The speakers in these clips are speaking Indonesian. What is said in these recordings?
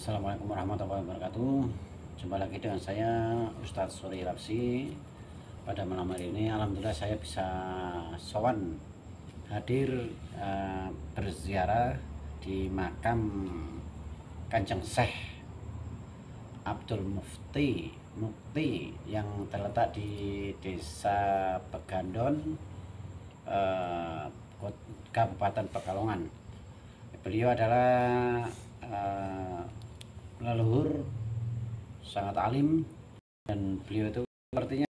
Assalamualaikum warahmatullahi wabarakatuh. Jumpa lagi dengan saya Ustadz Suri Lapsi. Pada malam hari ini alhamdulillah saya bisa sowan hadir berziarah di makam Kanjeng Syekh Abdul Mukti yang terletak di Desa Pegandon, Kabupaten Pekalongan. Beliau adalah leluhur sangat alim, dan beliau itu sepertinya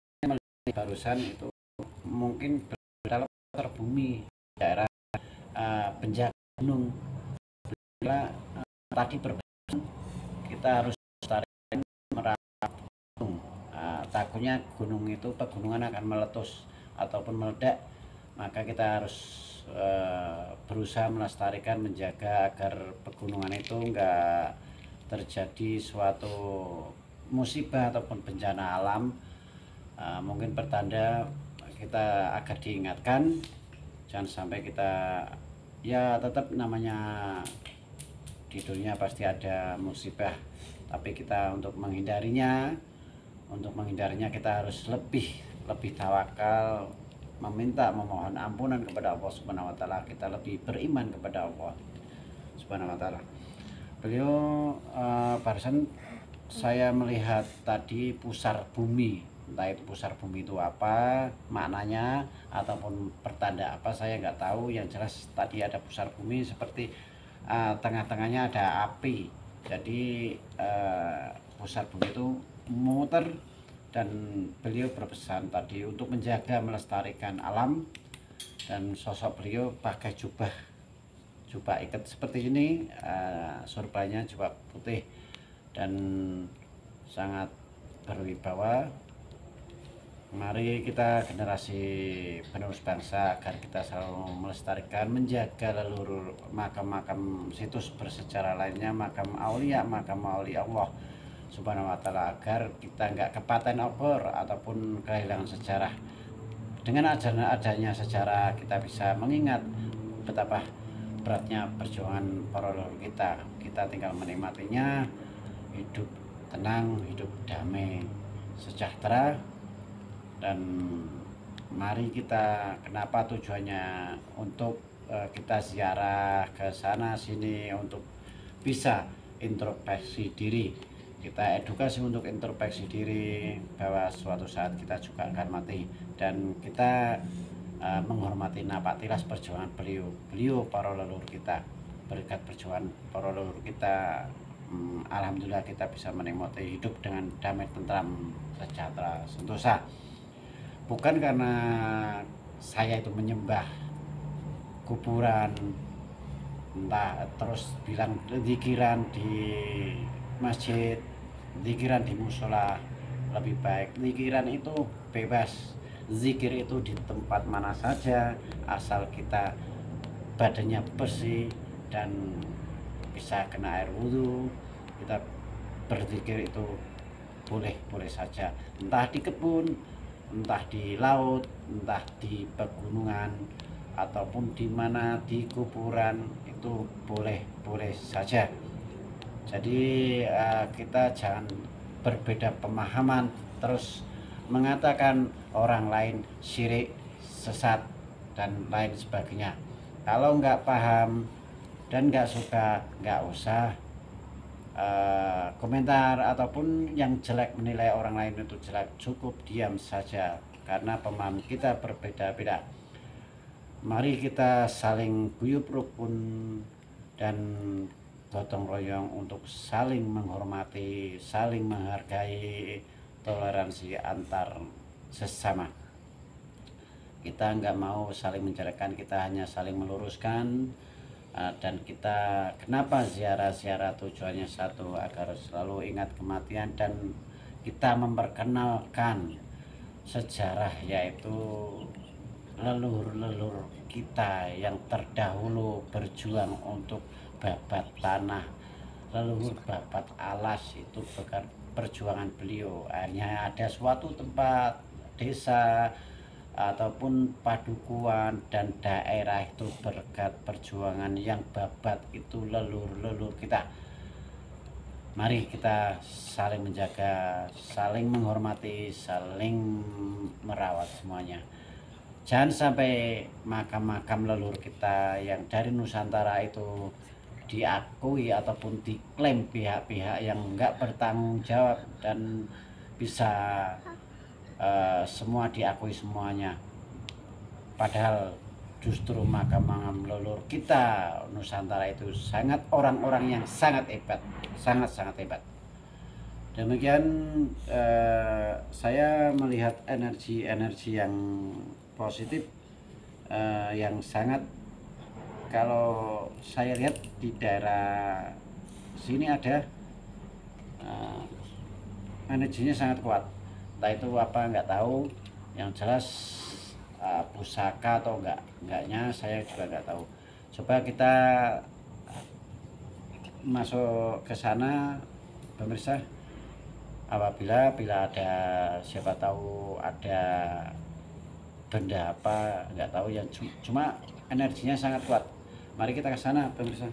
barusan itu mungkin berdalam terbumi daerah penjaga gunung. Bila tadi berbeda, kita harus tarik merah gunung. Takutnya gunung itu pegunungan akan meletus ataupun meledak, maka kita harus berusaha melestarikan, menjaga agar pegunungan itu enggak terjadi suatu musibah ataupun bencana alam. Mungkin pertanda kita agar diingatkan, jangan sampai kita, ya tetap namanya di dunia pasti ada musibah, tapi kita untuk menghindarinya kita harus lebih tawakal, memohon ampunan kepada Allah Subhanahu wa taala. Kita lebih beriman kepada Allah Subhanahu wa taala. Beliau barusan saya melihat tadi pusar bumi. Entah itu pusar bumi itu apa maknanya ataupun pertanda apa, saya nggak tahu. Yang jelas tadi ada pusar bumi, seperti tengah-tengahnya ada api. Jadi pusar bumi itu memutar, dan beliau berpesan tadi untuk menjaga melestarikan alam, dan sosok beliau pakai jubah ikat seperti ini, sorbannya jubah putih dan sangat berwibawa. Mari kita generasi penerus bangsa agar kita selalu melestarikan, menjaga leluhur makam-makam situs bersejarah lainnya, makam aulia Allah Subhanahu wa taala, agar kita nggak kepaten obor ataupun kehilangan sejarah. Dengan adanya sejarah, kita bisa mengingat betapa beratnya perjuangan para leluhur kita. Kita tinggal menikmatinya, hidup tenang, hidup damai, sejahtera. Dan mari kita, kenapa tujuannya untuk kita ziarah ke sana sini, untuk bisa introspeksi diri, kita edukasi untuk introspeksi diri bahwa suatu saat kita juga akan mati, dan kita menghormati napak tilas perjuangan beliau para leluhur kita. Berkat perjuangan para leluhur kita, alhamdulillah kita bisa menikmati hidup dengan damai, tentram, sejahtera, sentosa. Bukan karena saya itu menyembah kuburan, entah terus bilang zikiran di masjid, zikiran di musola. Lebih baik zikiran itu bebas, zikir itu di tempat mana saja, asal kita badannya bersih dan bisa kena air wudhu, kita berzikir itu boleh saja, entah di kebun, entah di laut, entah di pegunungan, ataupun di mana di kuburan, itu boleh saja. Jadi kita jangan berbeda pemahaman terus mengatakan orang lain syirik, sesat, dan lain sebagainya. Kalau nggak paham dan nggak suka, nggak usah komentar ataupun yang jelek, menilai orang lain itu jelek. Cukup diam saja, karena pemahaman kita berbeda-beda. Mari kita saling guyub rukun dan gotong royong untuk saling menghormati, saling menghargai, toleransi antar sesama. Kita nggak mau saling menjelekkan, kita hanya saling meluruskan. Dan kita kenapa ziarah tujuannya satu, agar selalu ingat kematian dan kita memperkenalkan sejarah, yaitu leluhur-leluhur kita yang terdahulu berjuang untuk babat tanah, leluhur babat alas, itu perjuangan beliau. Akhirnya ada suatu tempat, desa ataupun padukuan dan daerah itu berkat perjuangan yang babat itu leluhur kita. Mari kita saling menjaga, saling menghormati, saling merawat semuanya. Jangan sampai makam-makam leluhur kita yang dari Nusantara itu diakui ataupun diklaim pihak-pihak yang enggak bertanggung jawab dan bisa semua diakui semuanya, padahal justru makam-makam leluhur kita Nusantara itu sangat, orang-orang yang sangat hebat, sangat hebat. Demikian saya melihat energi yang positif, yang sangat, kalau saya lihat di daerah sini ada energinya sangat kuat. Entah itu apa nggak tahu, yang jelas pusaka atau enggaknya saya juga nggak tahu. Coba kita masuk ke sana pemirsa, apabila ada, siapa tahu ada benda apa nggak tahu, yang cuma energinya sangat kuat. Mari kita ke sana pemirsa.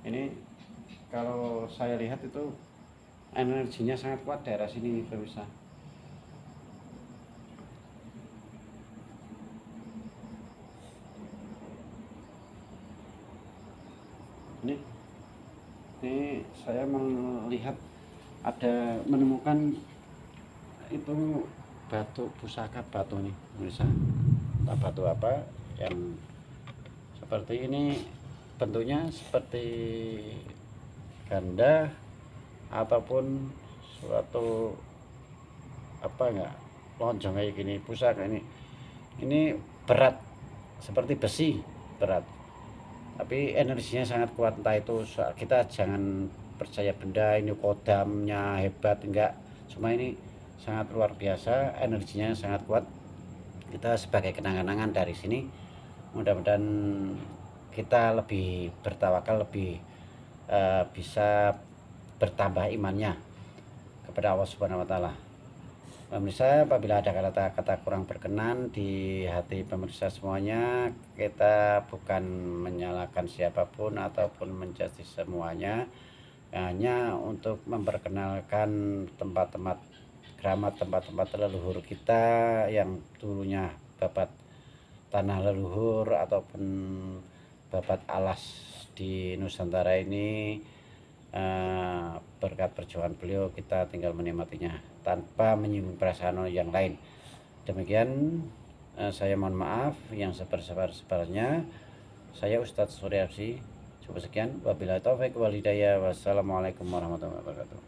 Ini kalau saya lihat itu energinya sangat kuat daerah sini pemirsa. Ini saya melihat ada, menemukan itu batu pusaka, batu nih pemirsa. Batu apa yang seperti ini, bentuknya seperti ganda ataupun suatu apa enggak, lonjong kayak gini, pusaka ini berat seperti besi, berat tapi energinya sangat kuat. Entah itu, kita jangan percaya benda ini kodamnya hebat, enggak, cuma ini sangat luar biasa, energinya sangat kuat. Kita sebagai kenang-kenangan dari sini, mudah-mudahan kita lebih bertawakal, lebih bisa bertambah imannya kepada Allah Subhanahu wa Ta'ala. Pemirsa, apabila ada kata-kata kurang berkenan di hati pemirsa semuanya, kita bukan menyalahkan siapapun ataupun menjudge semuanya, hanya untuk memperkenalkan tempat-tempat keramat, tempat-tempat leluhur kita yang dulunya babat tanah leluhur ataupun babat alas di Nusantara ini. Berkat perjuangan beliau kita tinggal menikmatinya tanpa menyinggung perasaan yang lain. Demikian, saya mohon maaf yang sebar-sebarnya. Saya Ustadz Suryapsi, cukup sekian, wabillahi taufiq wal hidayah, wassalamualaikum warahmatullahi wabarakatuh.